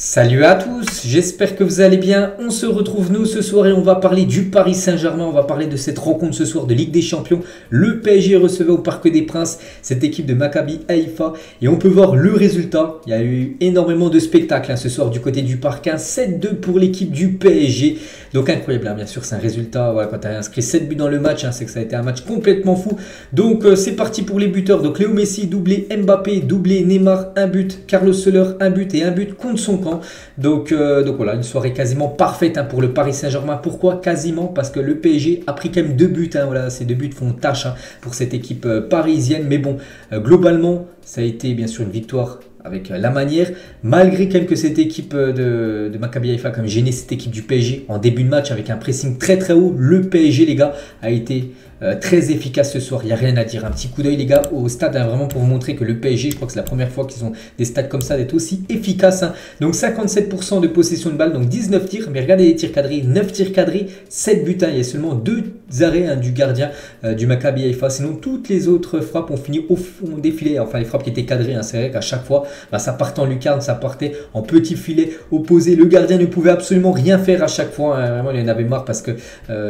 Salut à tous, j'espère que vous allez bien. On se retrouve nous ce soir et on va parler du Paris Saint-Germain. On va parler de cette rencontre ce soir de Ligue des Champions. Le PSG recevait au Parc des Princes cette équipe de Maccabi Haïfa et on peut voir le résultat. Il y a eu énormément de spectacles ce soir du côté du Parc. 7-2 pour l'équipe du PSG. Donc incroyable, bien sûr c'est un résultat. Voilà, quand tu as inscrit 7 buts dans le match, c'est que ça a été un match complètement fou. Donc c'est parti pour les buteurs. Donc Léo Messi, doublé Mbappé, doublé Neymar, un but. Carlos Soler, un but et un but contre son camp. Donc voilà, une soirée quasiment parfaite pour le Paris Saint-Germain. Pourquoi quasiment? Parce que le PSG a pris quand même 2 buts. Voilà, ces 2 buts font tâche pour cette équipe parisienne. Mais bon, globalement, ça a été bien sûr une victoire avec la manière, malgré quand même que cette équipe de Maccabi Haïfa a quand même gêné cette équipe du PSG en début de match avec un pressing très haut. Le PSG, les gars, a été très efficace ce soir, il n'y a rien à dire. Un petit coup d'œil les gars au stade vraiment pour vous montrer que le PSG, je crois que c'est la première fois qu'ils ont des stades comme ça d'être aussi efficaces. Donc 57% de possession de balle, donc 19 tirs, mais regardez les tirs cadrés, 9 tirs cadrés, 7 buts. Il y a seulement 2 arrêts du gardien du Maccabi Haïfa. Sinon toutes les autres frappes ont fini au fond des filets, enfin les frappes qui étaient cadrées. C'est vrai qu'à chaque fois ça partait en lucarne, ça partait en petit filet opposé. Le gardien ne pouvait absolument rien faire à chaque fois. Vraiment il en avait marre parce que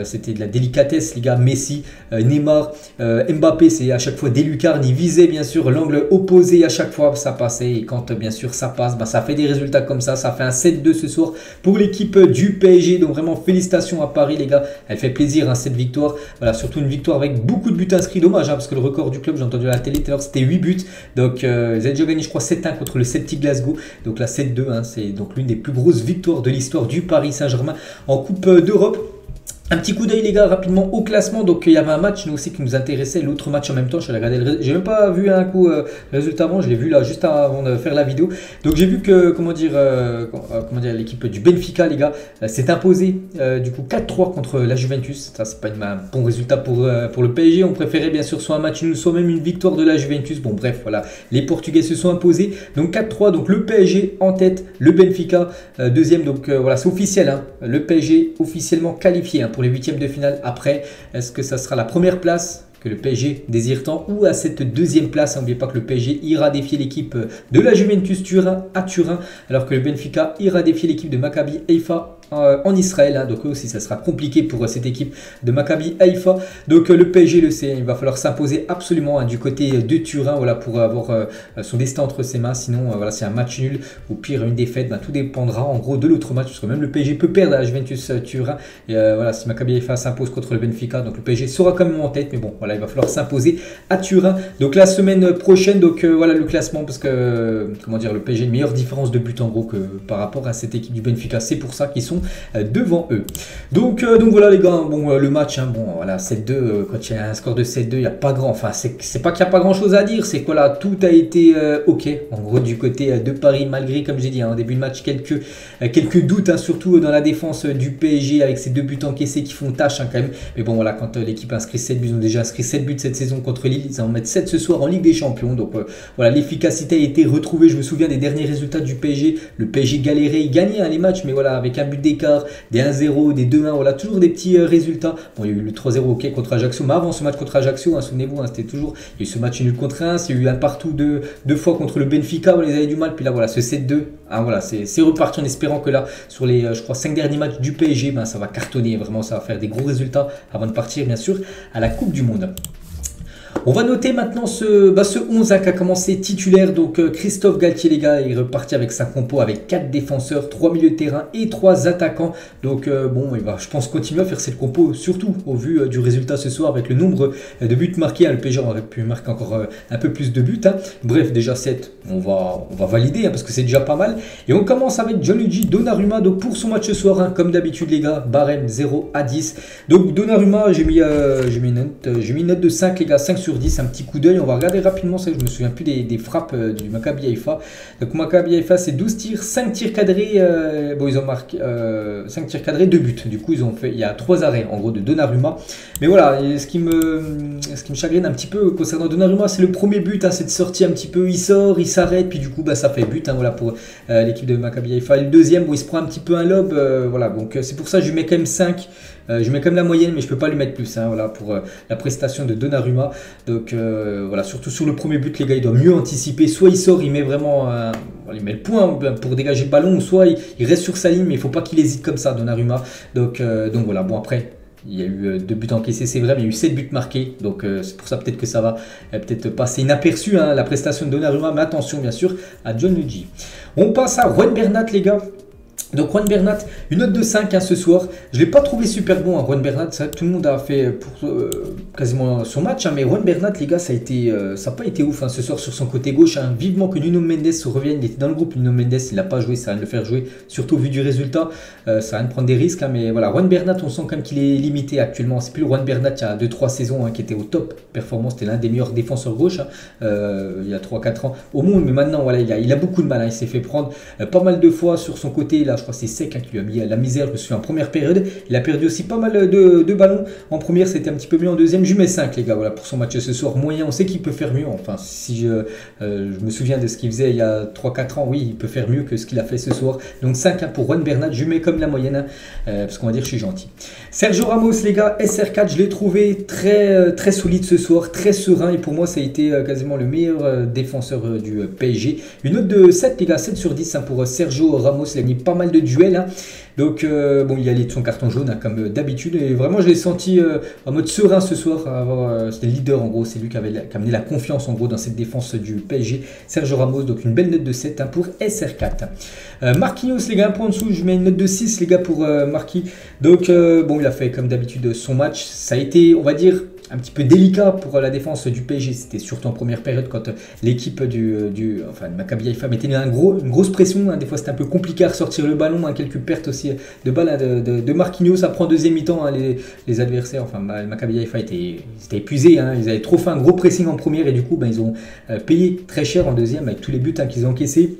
c'était de la délicatesse les gars. Messi, Neymar, Mbappé, c'est à chaque fois des lucarnes. Il visait bien sûr l'angle opposé à chaque fois, ça passait. Et quand bien sûr ça passe, ça fait des résultats comme ça. Ça fait un 7-2 ce soir pour l'équipe du PSG. Donc vraiment félicitations à Paris les gars. Elle fait plaisir cette victoire. Voilà, surtout une victoire avec beaucoup de buts inscrits. Dommage parce que le record du club, j'ai entendu à la télé tout à l'heure, c'était 8 buts. Donc ils avaient déjà gagné je crois 7-1 contre le Celtic Glasgow. Donc là 7-2, c'est donc l'une des plus grosses victoires de l'histoire du Paris Saint-Germain en Coupe d'Europe. Un petit coup d'œil les gars rapidement au classement. Donc il y avait un match nous aussi qui nous intéressait, l'autre match en même temps. Je regardé j'ai même pas vu un coup le résultat avant, je l'ai vu là juste avant de faire la vidéo. Donc j'ai vu que comment dire l'équipe du Benfica les gars s'est imposée du coup 4-3 contre la Juventus. Ça c'est pas un bon résultat pour le PSG. On préférait bien sûr soit un match nul, soit même une victoire de la Juventus. Bon bref voilà, les Portugais se sont imposés. Donc 4-3, donc le PSG en tête, le Benfica deuxième. Donc voilà, c'est officiel le PSG officiellement qualifié pour les huitièmes de finale. Après, est-ce que ça sera la première place que le PSG désire tant ou à cette deuxième place? N'oubliez pas que le PSG ira défier l'équipe de la Juventus Turin à Turin, alors que le Benfica ira défier l'équipe de Maccabi Haïfa en Israël. Donc aussi ça sera compliqué pour cette équipe de Maccabi Haïfa. Donc le PSG le sait, il va falloir s'imposer absolument du côté de Turin, voilà, pour avoir son destin entre ses mains. Sinon voilà, c'est un match nul ou pire une défaite. Tout dépendra en gros de l'autre match, parce que même le PSG peut perdre à la Juventus Turin. Et voilà, si Maccabi Haïfa s'impose contre le Benfica, donc le PSG sera quand même en tête, mais bon voilà, il va falloir s'imposer à Turin. Donc la semaine prochaine, donc voilà le classement, parce que comment dire, le PSG a une meilleure différence de but en gros que par rapport à cette équipe du Benfica. C'est pour ça qu'ils sont devant eux. Donc voilà les gars, bon le match, bon voilà 7-2, quand il y a un score de 7-2, il n'y a pas grand, enfin c'est pas qu'il n'y a pas grand chose à dire, c'est que là tout a été ok en gros du côté de Paris, malgré comme j'ai dit en début de match quelques doutes surtout dans la défense du PSG avec ces 2 buts encaissés qui font tâche quand même. Mais bon voilà, quand l'équipe inscrit 7 buts, ils ont déjà inscrit 7 buts cette saison contre Lille, ils en mettent 7 ce soir en Ligue des Champions. Donc voilà, l'efficacité a été retrouvée. Je me souviens des derniers résultats du PSG, le PSG galérait, il gagnait les matchs, mais voilà avec un but d'écart, des 1-0, des 2-1, voilà, toujours des petits résultats. Bon, il y a eu le 3-0 ok contre Ajaccio, mais avant ce match contre Ajaccio, souvenez-vous, c'était toujours, il y a eu ce match nul contre 1, il y a eu un partout deux fois contre le Benfica, où ils avaient du mal, puis là voilà, ce 7-2, voilà, c'est reparti en espérant que là, sur les, je crois, 5 derniers matchs du PSG, ça va cartonner, vraiment, ça va faire des gros résultats avant de partir, bien sûr, à la Coupe du Monde. On va noter maintenant ce 11 qui a commencé titulaire. Donc Christophe Galtier les gars, il est reparti avec sa compo avec 4 défenseurs, 3 milieux de terrain et 3 attaquants. Donc bon, il va je pense continuer à faire cette compo, surtout au vu du résultat ce soir avec le nombre de buts marqués. Le PSG aurait pu marquer encore un peu plus de buts. Bref, déjà 7, on va valider parce que c'est déjà pas mal. Et on commence avec Gianluigi Donnarumma donc pour son match ce soir, comme d'habitude les gars, barème 0 à 10. Donc Donnarumma, j'ai mis une note de 5 les gars, 5 sur 10, un petit coup d'œil. On va regarder rapidement ça, je me souviens plus des frappes du Maccabi Haïfa. Donc Maccabi Haïfa c'est 12 tirs, 5 tirs cadrés, bon ils ont marqué 5 tirs cadrés, 2 buts. Du coup ils ont fait, il y a 3 arrêts en gros de Donnarumma. Mais voilà, ce qui me chagrine un petit peu concernant Donnarumma, c'est le premier but, cette sortie un petit peu, il sort, il s'arrête, puis du coup ça fait but, voilà pour l'équipe de Maccabi Haïfa. Et le deuxième, bon, il se prend un petit peu un lob, voilà, donc c'est pour ça que je lui mets quand même 5. Je mets quand même la moyenne, mais je peux pas lui mettre plus, hein, voilà, pour la prestation de Donnarumma. Donc voilà, surtout sur le premier but, les gars, il doit mieux anticiper. Soit il sort, il met vraiment il met le point pour dégager le ballon, ou soit il reste sur sa ligne, mais il faut pas qu'il hésite comme ça, Donnarumma. Donc voilà, bon après, il y a eu 2 buts encaissés, c'est vrai, mais il y a eu 7 buts marqués. Donc c'est pour ça peut-être que ça va peut-être passer inaperçu, hein, la prestation de Donnarumma. Mais attention bien sûr à Gianluigi. On passe à Juan Bernat, les gars. Donc Juan Bernat, une note de 5 hein, ce soir. Je ne l'ai pas trouvé super bon, hein, Juan Bernat. Ça, tout le monde a fait pour, quasiment son match. Hein, mais Juan Bernat, les gars, ça n'a pas été ouf hein, ce soir sur son côté gauche. Hein. Vivement que Nuno Mendes se revienne. Il était dans le groupe, Nuno Mendes, il n'a pas joué. Ça va de le faire jouer, surtout vu du résultat. Ça va de prendre des risques. Hein, mais voilà, Juan Bernat, on sent quand même qu'il est limité actuellement. C'est plus le Juan Bernat il y a 2-3 saisons hein, qui était au top performance. C'était l'un des meilleurs défenseurs gauche hein, il y a 3-4 ans au monde. Mais maintenant, voilà, il a beaucoup de mal. Hein, il s'est fait prendre pas mal de fois sur son côté. Là, je crois que c'est Sec hein, qui lui a mis la misère, je me souviens en première période. Il a perdu aussi pas mal de ballons. En première, c'était un petit peu mieux. En deuxième, je lui mets 5, les gars, voilà, pour son match ce soir. Moyen, on sait qu'il peut faire mieux. Enfin, si je me souviens de ce qu'il faisait il y a 3-4 ans, oui, il peut faire mieux que ce qu'il a fait ce soir. Donc 5 hein, pour Juan Bernat, je lui mets comme la moyenne, hein, parce qu'on va dire que je suis gentil. Sergio Ramos, les gars, SR4, je l'ai trouvé très solide ce soir, très serein. Et pour moi, ça a été quasiment le meilleur défenseur du PSG. Une note de 7, les gars, 7 sur 10 hein, pour Sergio Ramos. Il a mis pas mal de duels. Hein. Donc bon, il y a son carton jaune hein, comme d'habitude. Et vraiment, je l'ai senti en mode serein ce soir. C'était le leader en gros. C'est lui qui a amené la confiance en gros dans cette défense du PSG. Sergio Ramos, donc une belle note de 7 hein, pour SR4. Marquinhos, les gars, un point en dessous. Je mets une note de 6, les gars, pour Marquis. Donc bon, il a fait comme d'habitude son match. Ça a été, on va dire, un petit peu délicat pour la défense du PSG. C'était surtout en première période quand l'équipe de Maccabi Haïfa mettait une grosse pression. Hein. Des fois, c'était un peu compliqué à ressortir le ballon. Hein. Quelques pertes aussi de balles hein, de Marquinhos. Après, en deuxième mi-temps, hein, les adversaires, enfin, Maccabi Haïfa étaient épuisés. Hein. Ils avaient trop fait un gros pressing en première et du coup, ils ont payé très cher en deuxième avec tous les buts hein, qu'ils ont encaissés.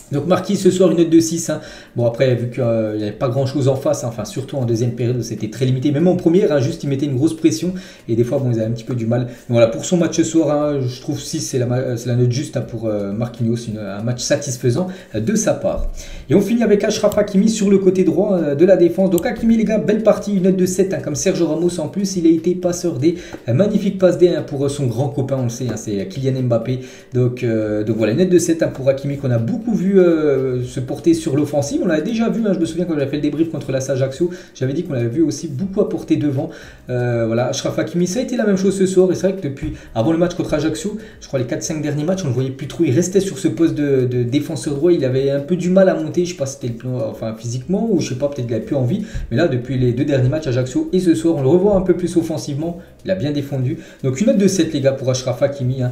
Donc Marquis ce soir une note de 6. Hein. Bon après vu qu'il n'y avait pas grand chose en face, hein, enfin surtout en deuxième période c'était très limité. Même en première, hein, juste il mettait une grosse pression et des fois bon, ils avaient un petit peu du mal. Donc, voilà, pour son match ce soir, hein, je trouve 6 c'est la note juste hein, pour Marquinhos, un match satisfaisant de sa part. Et on finit avec Achraf Hakimi sur le côté droit de la défense. Donc Hakimi les gars, belle partie, une note de 7 hein, comme Sergio Ramos en plus. Il a été passeur D, magnifique passe D hein, pour son grand copain, on le sait, hein, c'est Kylian Mbappé. Donc voilà, une note de 7 hein, pour Hakimi qu'on a beaucoup vu se porter sur l'offensive. On l'avait déjà vu, hein, je me souviens quand j'avais fait le débrief contre la Ajaccio, j'avais dit qu'on l'avait vu aussi beaucoup apporter devant. Voilà, Achraf Hakimi, ça a été la même chose ce soir. Et c'est vrai que depuis, avant le match contre Ajaccio, je crois les 4-5 derniers matchs, on ne le voyait plus trop. Il restait sur ce poste de défenseur droit. Il avait un peu du mal à monter, je sais pas si c'était enfin, physiquement ou je sais pas, peut-être qu'il avait plus envie. Mais là, depuis les 2 derniers matchs Ajaccio et ce soir, on le revoit un peu plus offensivement. Il a bien défendu. Donc une note de 7 les gars pour Achraf Hakimi hein,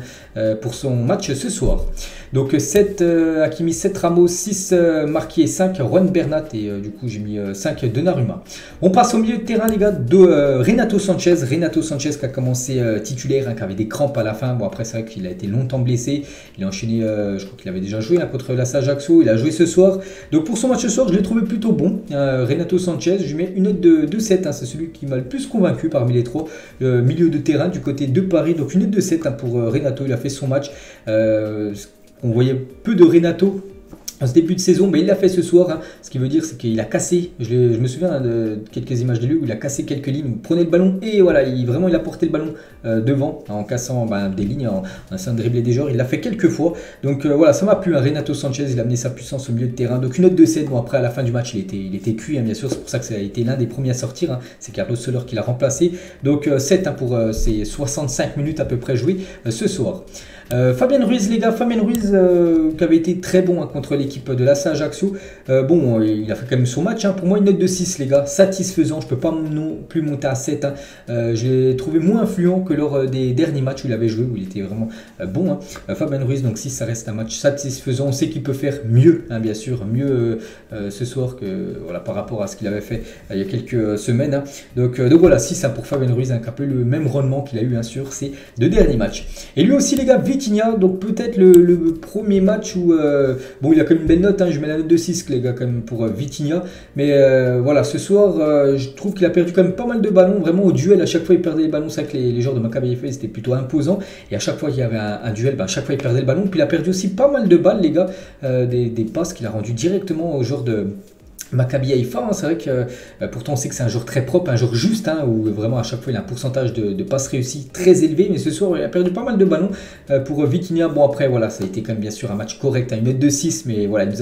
pour son match ce soir. Donc 7 Hakimi, 7 Ramos, 6 Marquis et 5 Juan Bernat et du coup j'ai mis 5 Donnarumma. On passe au milieu de terrain les gars de Renato Sanchez. Renato Sanchez qui a commencé titulaire, hein, qui avait des crampes à la fin. Bon après c'est vrai qu'il a été longtemps blessé. Il a enchaîné, je crois qu'il avait déjà joué hein, contre la Ajaccio. Il a joué ce soir. Donc pour son match ce soir je l'ai trouvé plutôt bon. Renato Sanchez, je lui mets une note de 7. Hein, c'est celui qui m'a le plus convaincu parmi les trois. Milieu de terrain du côté de Paris. Donc une note de 7 hein, pour Renato. Il a fait son match. On voyait peu de Renato en ce début de saison, mais il l'a fait ce soir. Hein. Ce qui veut dire c'est qu'il a cassé, je me souviens hein, de quelques images de lui où il a cassé quelques lignes, il prenait le ballon et voilà, il a porté le ballon devant en cassant des lignes, en essayant de dribbler des joueurs. Il l'a fait quelques fois. Donc voilà, ça m'a plu. Hein. Renato Sanchez, il a amené sa puissance au milieu de terrain. Donc une note de 7. Bon après à la fin du match, il était cuit hein, bien sûr. C'est pour ça que ça a été l'un des premiers à sortir. Hein. C'est Carlos Soler qui l'a remplacé. Donc 7 hein, pour ses 65 minutes à peu près jouées ce soir. Fabien Ruiz les gars, Fabien Ruiz qui avait été très bon hein, contre l'équipe de la Ajaccio. Bon, il a fait quand même son match. Hein. Pour moi une note de 6 les gars, satisfaisant. Je peux pas non plus monter à 7. Hein. Je l'ai trouvé moins influent que lors des derniers matchs où il avait joué, où il était vraiment bon. Hein. Fabien Ruiz, donc 6 ça reste un match satisfaisant. On sait qu'il peut faire mieux, hein, bien sûr, mieux ce soir que voilà, par rapport à ce qu'il avait fait il y a quelques semaines. Hein. Donc voilà, 6 hein, pour Fabien Ruiz, hein, qui a un peu le même rendement qu'il a eu hein, sur ces 2 derniers matchs. Et lui aussi les gars, Vitinha, donc peut-être le premier match où bon il a quand même une belle note, hein, je mets la note de 6 les gars quand même pour Vitinha, mais voilà ce soir je trouve qu'il a perdu quand même pas mal de ballons, vraiment au duel à chaque fois il perdait les ballons. C'est vrai que les joueurs de Maccabi Haïfa c'était plutôt imposant et à chaque fois qu'il y avait un duel, à chaque fois il perdait le ballon, puis il a perdu aussi pas mal de balles les gars, des passes qu'il a rendues directement aux joueurs Maccabi Haïfa, hein, c'est vrai que pourtant on sait que c'est un joueur très propre, un joueur juste, hein, où vraiment à chaque fois il a un pourcentage de passes réussies très élevé, mais ce soir il a perdu pas mal de ballons pour Vitinha. Bon après voilà, ça a été quand même bien sûr un match correct, à une note de 6, mais voilà, il nous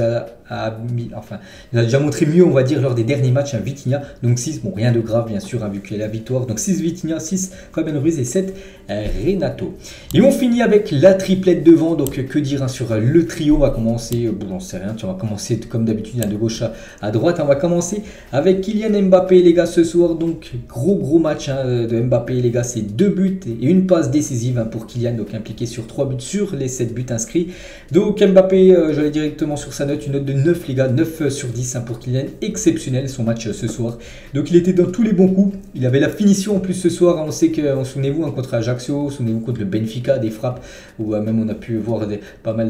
il a déjà montré mieux on va dire lors des derniers matchs, Vitinha, donc 6, bon rien de grave bien sûr, hein, vu qu'il y a la victoire, donc 6 Vitinha, 6 Fabian Ruiz et 7 Renato. Et on finit avec la triplette devant, donc que dire, hein, sur le trio, on va commencer, bon j'en sais rien, on va commencer comme d'habitude de gauche à droite. On va commencer avec Kylian Mbappé les gars ce soir, donc gros match, hein, de Mbappé les gars, c'est 2 buts et une passe décisive, hein, pour Kylian, donc impliqué sur 3 buts sur les 7 buts inscrits. Donc Mbappé, j'allais directement sur sa note, une note de 9 les gars, 9 sur 10, hein, pour Kylian, exceptionnel son match ce soir. Donc il était dans tous les bons coups, il avait la finition en plus ce soir, hein, on sait que, souvenez-vous, hein, contre Ajaccio, souvenez-vous contre le Benfica, des frappes, où même on a pu voir pas mal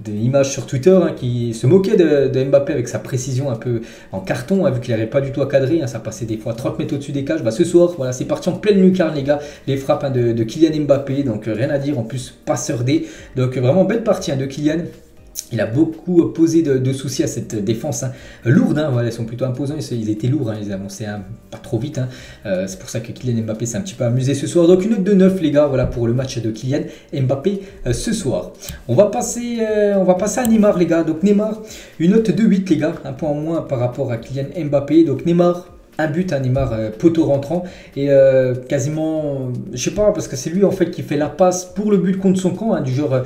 d'images sur Twitter, hein, qui se moquaient de Mbappé avec sa précision un peu en carton, hein, vu qu'il n'avait pas du tout à cadrer, hein, ça passait des fois 30 mètres au-dessus des cages. Bah, ce soir, voilà, c'est parti en pleine lucarne les gars, les frappes, hein, de Kylian Mbappé, donc rien à dire, en plus passeur D, donc vraiment belle partie, hein, de Kylian. Il a beaucoup posé de soucis à cette défense, hein, lourde, hein, voilà, ils sont plutôt imposants, ils étaient lourds, hein, ils avançaient, hein, pas trop vite, hein, c'est pour ça que Kylian Mbappé s'est un petit peu amusé ce soir. Donc une note de 9 les gars, voilà pour le match de Kylian Mbappé ce soir. On va passer à Neymar les gars, donc Neymar, une note de 8 les gars, un point en moins par rapport à Kylian Mbappé, donc Neymar, un but à Neymar, poteau rentrant, et quasiment, je sais pas, parce que c'est lui en fait qui fait la passe pour le but contre son camp, hein, du genre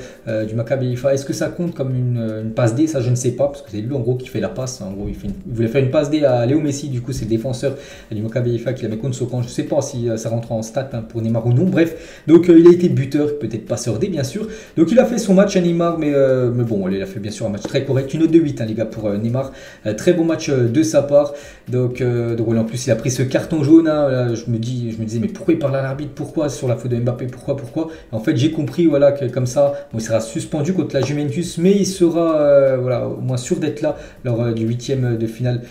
du Maccabi Haïfa. Est-ce que ça compte comme une passe D? Ça je ne sais pas, parce que c'est lui en gros qui fait la passe, en gros il voulait faire une passe D à Léo Messi, du coup c'est le défenseur du Maccabi Haïfa qui la met contre son camp. Je sais pas si ça rentre en stat, hein, pour Neymar ou non, bref, donc il a été buteur, peut-être passeur D bien sûr, donc il a fait son match à Neymar, mais bon, il a fait bien sûr un match très correct, une note de 8, hein, les gars, pour Neymar, très bon match de sa part, donc voilà. En plus, il a pris ce carton jaune, hein, là, je me disais, mais pourquoi il parle à l'arbitre? Pourquoi sur la faute de Mbappé? Pourquoi? En fait, j'ai compris, voilà, que comme ça, bon, il sera suspendu contre la Juventus, mais il sera voilà, au moins sûr d'être là lors du 8e de finale,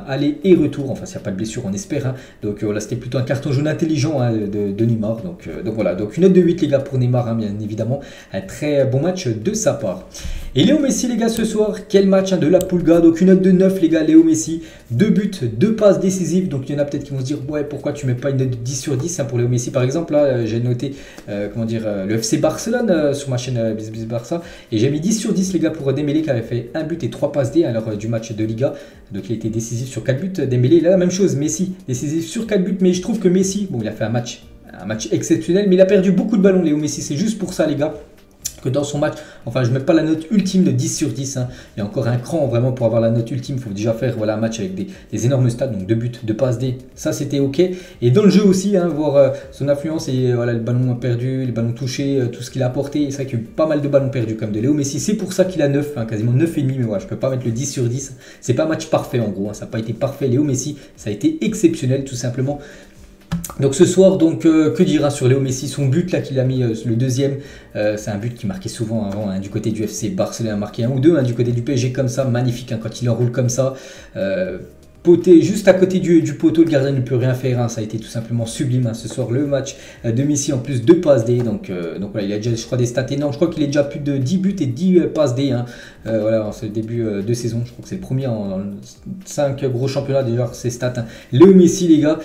aller et retour. Enfin, s'il n'y a pas de blessure, on espère, hein. Donc voilà, c'était plutôt un carton jaune intelligent, hein, de Neymar. Donc voilà, donc une note de 8 les gars pour Neymar, hein, bien évidemment, un très bon match de sa part. Et Léo Messi les gars ce soir, quel match, hein, de la Pulga, donc une note de 9 les gars, Léo Messi, 2 buts, 2 passes décisives, donc il y en a peut-être qui vont se dire ouais pourquoi tu mets pas une note de 10 sur 10, hein, pour Léo Messi par exemple. Là j'ai noté le FC Barcelone sur ma chaîne Bisbis Barça, et j'ai mis 10 sur 10 les gars pour Dembélé qui avait fait 1 but et 3 passes D à l'heure du match de Liga, donc il a été décisif sur 4 buts. Dembélé là la même chose, Messi décisif sur 4 buts, mais je trouve que Messi, bon il a fait un match exceptionnel, mais il a perdu beaucoup de ballons Léo Messi, c'est juste pour ça les gars que dans son match, enfin je ne mets pas la note ultime de 10 sur 10, hein. Il y a encore un cran vraiment pour avoir la note ultime, il faut déjà faire, voilà, un match avec des énormes stats, donc 2 buts, 2 passes D, ça c'était ok, et dans le jeu aussi, hein, voir son influence, et voilà, le ballon perdu, les ballons touchés, tout ce qu'il a apporté, c'est vrai qu'il y a eu pas mal de ballons perdus comme de Léo Messi, c'est pour ça qu'il a 9, hein, quasiment 9,5, mais voilà, je ne peux pas mettre le 10 sur 10, c'est pas un match parfait en gros, hein, ça n'a pas été parfait Léo Messi, ça a été exceptionnel tout simplement. Donc ce soir, donc que dire, hein, sur Léo Messi, son but là qu'il a mis, le deuxième, c'est un but qui marquait souvent avant, hein, du côté du FC Barcelone, a marqué un ou deux, hein, du côté du PSG comme ça, magnifique, hein, quand il enroule comme ça, poté juste à côté du poteau, le gardien ne peut rien faire, hein, ça a été tout simplement sublime, hein, ce soir le match de Messi, en plus 2 passes D, donc voilà, il a déjà, je crois, des stats énormes, je crois qu'il est déjà plus de 10 buts et 10 passes D, hein, voilà, c'est le début de saison, je crois que c'est le premier dans 5 gros championnats déjà, ces stats, hein. Léo Messi les gars,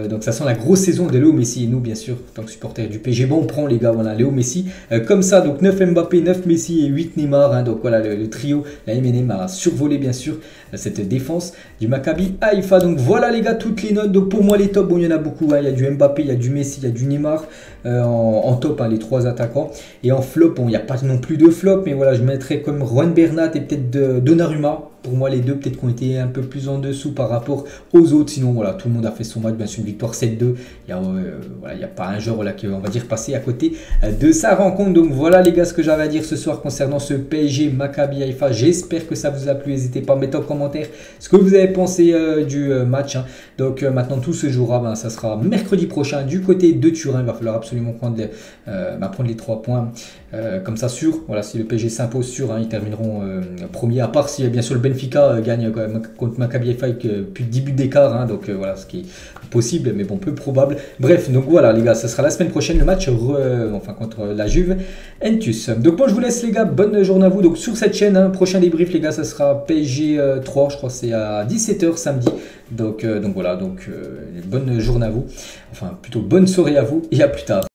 donc ça sent la grosse saison de Léo Messi, et nous bien sûr, en tant que supporters du PSG, bon on prend les gars, voilà, Léo Messi, comme ça, donc 9 Mbappé, 9 Messi et 8 Neymar, hein, donc voilà, le trio, la MNM a survolé bien sûr cette défense du Maccabi Haïfa. Donc voilà les gars, toutes les notes. Donc pour moi les tops, bon il y en a beaucoup, hein. Il y a du Mbappé, il y a du Messi, il y a du Neymar en top, hein, les 3 attaquants. Et en flop, bon il n'y a pas non plus de flop, mais voilà, je mettrais comme Juan Bernat et peut-être Donnarumma. Pour moi les deux peut-être qui ont été un peu plus en dessous par rapport aux autres. Sinon voilà, tout le monde a fait son match, bien sûr une victoire 7-2. Il n'y a pas un joueur, voilà, qui on va dire passer à côté de sa rencontre. Donc voilà les gars, ce que j'avais à dire ce soir concernant ce PSG Maccabi Haïfa. J'espère que ça vous a plu. N'hésitez pas à mettre en commentaire ce que vous avez pensé du match, hein. Donc maintenant tout se jouera, ça sera mercredi prochain du côté de Turin. Il va falloir absolument prendre les 3 points Comme ça sûr, voilà, si le PSG s'impose sûr, hein, ils termineront premier, à part si bien sûr le Benfica gagne quand même contre Maccabi Haifa avec plus de 10 buts d'écart, hein, donc voilà, ce qui est possible, mais bon, peu probable. Bref, donc voilà les gars, ce sera la semaine prochaine le match enfin, contre la Juventus. Donc moi je vous laisse les gars, bonne journée à vous. Donc sur cette chaîne, hein, prochain débrief les gars, ça sera PSG 3, je crois que c'est à 17h samedi. Donc voilà, bonne journée à vous, enfin plutôt bonne soirée à vous et à plus tard.